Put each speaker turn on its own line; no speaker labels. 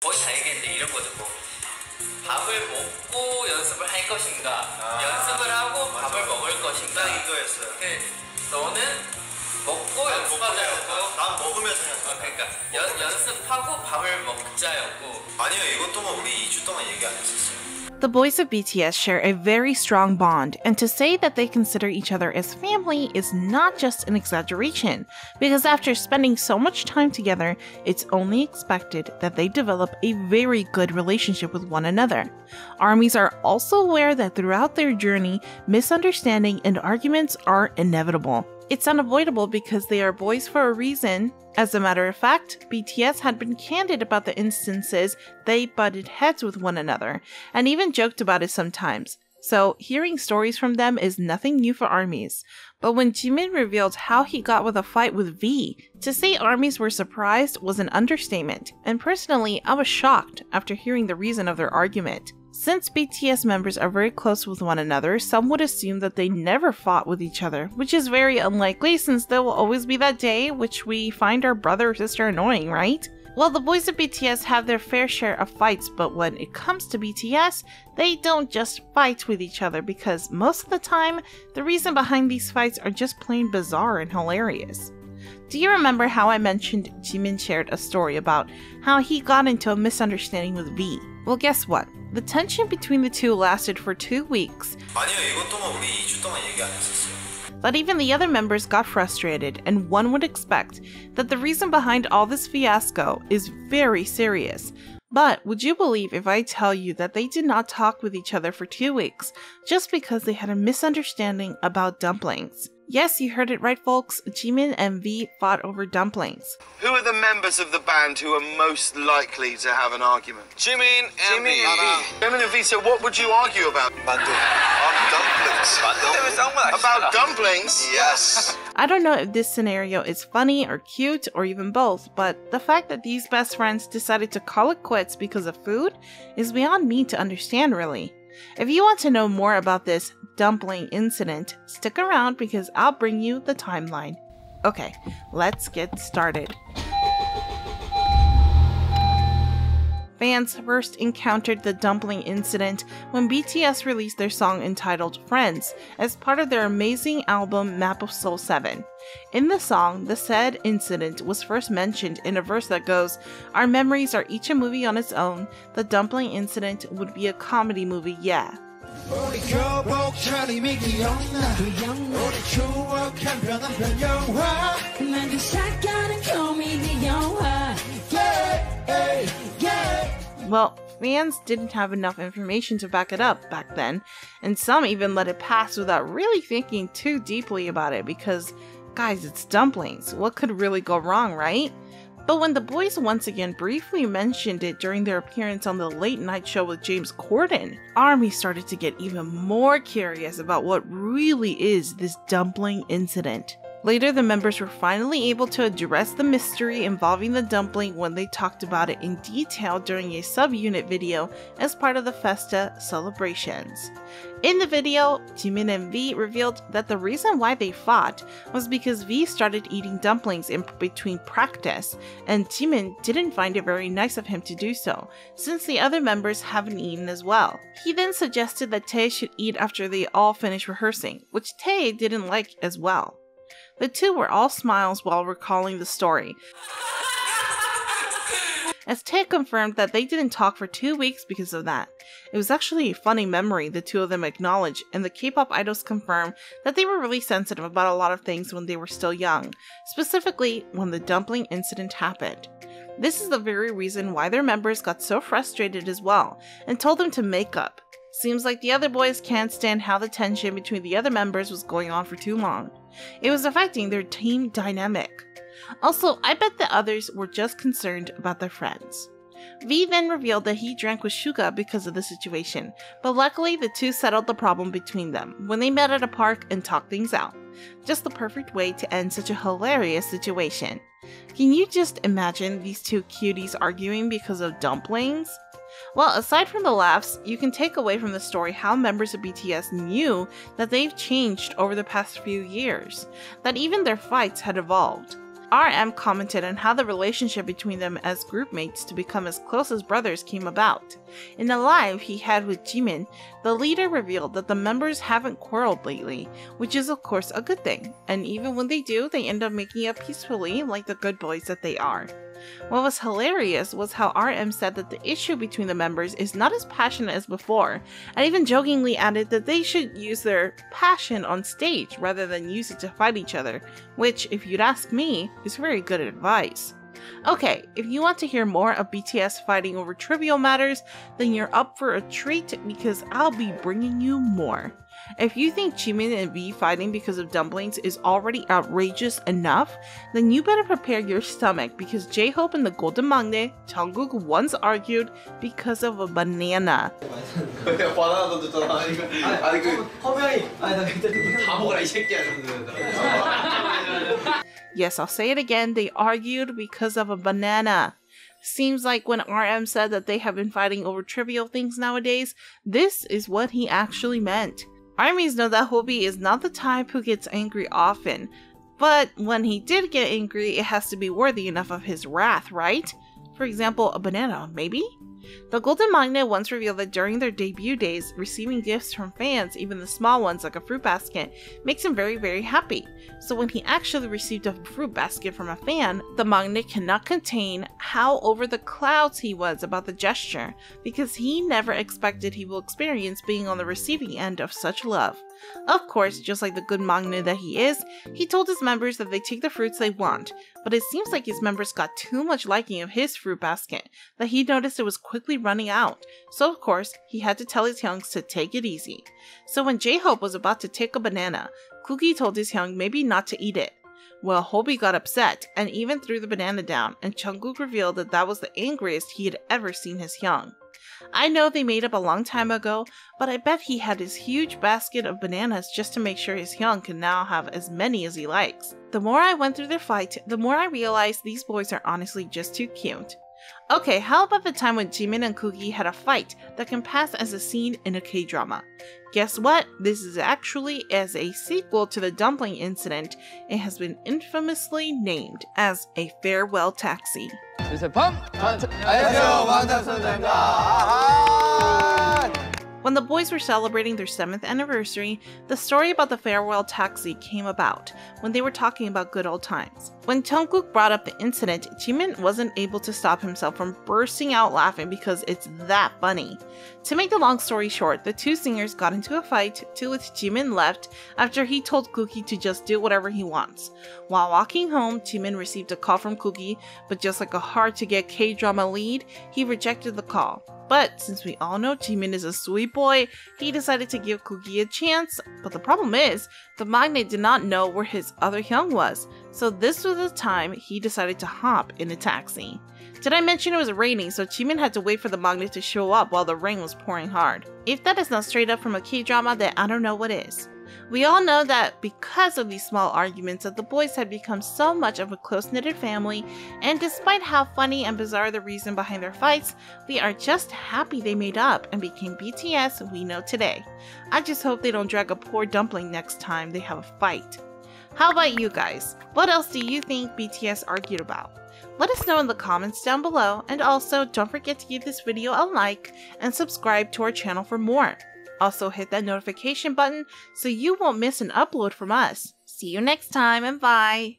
거의 다 얘기했는데 이런 거죠. 뭐 밥을 먹고 연습을 할 것인가, 연습을 하고 밥을 먹을 것인가. 이거였어요. 너는 먹고 연습하자였고, 난 먹으면서 그러니까 연습하고 밥을 먹자였고. 아니요, 이것도 뭐 우리 2주 동안 얘기 안 했었어요.
The boys of BTS share a very strong bond, and to say that they consider each other as family is not just an exaggeration, because after spending so much time together, it's only expected that they develop a very good relationship with one another. ARMYs are also aware that throughout their journey, misunderstanding and arguments are inevitable. It's unavoidable because they are boys for a reason. As a matter of fact, BTS had been candid about the instances they butted heads with one another, and even joked about it sometimes. So hearing stories from them is nothing new for ARMYs. But when Jimin revealed how he got with a fight with V, to say ARMYs were surprised was an understatement, and personally I was shocked after hearing the reason of their argument. Since BTS members are very close with one another, some would assume that they never fought with each other, which is very unlikely since there will always be that day which we find our brother or sister annoying, right? Well, the boys of BTS have their fair share of fights, but when it comes to BTS, they don't just fight with each other because most of the time, the reason behind these fights are just plain bizarre and hilarious. Do you remember how I mentioned Jimin shared a story about how he got into a misunderstanding with V? Well, guess what? The tension between the two lasted for 2 weeks.
아니요, 이것도 뭐 우리 2주 동안 얘기 안 했었어요.
But even the other members got frustrated, and one would expect that the reason behind all this fiasco is very serious. But would you believe if I tell you that they did not talk with each other for 2 weeks just because they had a misunderstanding about dumplings? Yes, you heard it right, folks. Jimin and V fought over dumplings.
Who are the members of the band who are most likely to have an argument? Jimin and V. Jimin and V, so what would you argue about? Dumplings. About dumplings? Yes.
I don't know if this scenario is funny or cute or even both, but the fact that these best friends decided to call it quits because of food is beyond me to understand, really. If you want to know more about this dumpling incident, stick around because I'll bring you the timeline. Okay, let's get started. Fans first encountered the dumpling incident when BTS released their song entitled Friends as part of their amazing album Map of Soul 7. In the song, the said incident was first mentioned in a verse that goes, "Our memories are each a movie on its own. The dumpling incident would be a comedy movie, yeah." Well, fans didn't have enough information to back it up back then, and some even let it pass without really thinking too deeply about it because, guys, it's dumplings. What could really go wrong, right? But when the boys once again briefly mentioned it during their appearance on the late night show with James Corden, ARMY started to get even more curious about what really is this dumpling incident. Later, the members were finally able to address the mystery involving the dumpling when they talked about it in detail during a subunit video as part of the Festa celebrations. In the video, Jimin and V revealed that the reason why they fought was because V started eating dumplings in between practice, and Jimin didn't find it very nice of him to do so, since the other members haven't eaten as well. He then suggested that Tae should eat after they all finished rehearsing, which Tae didn't like as well. The two were all smiles while recalling the story, as Tae confirmed that they didn't talk for 2 weeks because of that. It was actually a funny memory the two of them acknowledged, and the K-pop idols confirmed that they were really sensitive about a lot of things when they were still young, specifically when the dumpling incident happened. This is the very reason why their members got so frustrated as well, and told them to make up. Seems like the other boys can't stand how the tension between the other members was going on for too long. It was affecting their team dynamic. Also, I bet the others were just concerned about their friends. V then revealed that he drank with Suga because of the situation, but luckily the two settled the problem between them when they met at a park and talked things out. Just the perfect way to end such a hilarious situation. Can you just imagine these two cuties arguing because of dumplings? Well, aside from the laughs, you can take away from the story how members of BTS knew that they've changed over the past few years, that even their fights had evolved. RM commented on how the relationship between them as group mates to become as close as brothers came about. In a live he had with Jimin, the leader revealed that the members haven't quarreled lately, which is of course a good thing, and even when they do, they end up making up peacefully like the good boys that they are. What was hilarious was how RM said that the issue between the members is not as passionate as before, and even jokingly added that they should use their passion on stage rather than use it to fight each other, which, if you'd ask me, is very good advice. Okay, if you want to hear more of BTS fighting over trivial matters, then you're up for a treat because I'll be bringing you more. If you think Jimin and V fighting because of dumplings is already outrageous enough, then you better prepare your stomach because J-Hope and the Golden Maknae, Jungkook, once argued because of a banana. Yes, I'll say it again, they argued because of a banana. Seems like when RM said that they have been fighting over trivial things nowadays, this is what he actually meant. Armies know that Hobi is not the type who gets angry often, but when he did get angry, it has to be worthy enough of his wrath, right? For example, a banana, maybe? The Golden Maknae once revealed that during their debut days, receiving gifts from fans, even the small ones like a fruit basket, makes him very, very happy. So when he actually received a fruit basket from a fan, the Maknae cannot contain how over the clouds he was about the gesture, because he never expected he will experience being on the receiving end of such love. Of course, just like the good Maknae that he is, he told his members that they take the fruits they want, but it seems like his members got too much liking of his fruit basket that he noticed it was quickly running out, so of course, he had to tell his hyungs to take it easy. So when J-Hope was about to take a banana, Cookie told his hyung maybe not to eat it. Well, Hobi got upset and even threw the banana down, and Jungkook revealed that that was the angriest he had ever seen his hyung. I know they made up a long time ago, but I bet he had his huge basket of bananas just to make sure his hyung can now have as many as he likes. The more I went through their fight, the more I realized these boys are honestly just too cute. Okay, how about the time when Jimin and Cookie had a fight that can pass as a scene in a K-drama? Guess what? This is actually as a sequel to the dumpling incident. It has been infamously named as a farewell taxi. When the boys were celebrating their 7th anniversary, the story about the farewell taxi came about when they were talking about good old times. When Jungkook brought up the incident, Jimin wasn't able to stop himself from bursting out laughing because it's that funny. To make the long story short, the two singers got into a fight, to which Jimin left after he told Cookie to just do whatever he wants. While walking home, Jimin received a call from Cookie, but just like a hard-to-get K-drama lead, he rejected the call. But since we all know Jimin is a sweet boy, he decided to give Cookie a chance. But the problem is, the Maknae did not know where his other hyung was, so this was the time he decided to hop in a taxi. Did I mention it was raining, so Jimin had to wait for the Maknae to show up while the rain was pouring hard? If that is not straight up from a K-drama, then I don't know what is. We all know that because of these small arguments that the boys had become so much of a close-knitted family, and despite how funny and bizarre the reason behind their fights, we are just happy they made up and became BTS we know today. I just hope they don't drag a poor dumpling next time they have a fight. How about you guys? What else do you think BTS argued about? Let us know in the comments down below, and also don't forget to give this video a like and subscribe to our channel for more. Also hit that notification button so you won't miss an upload from us. See you next time and bye!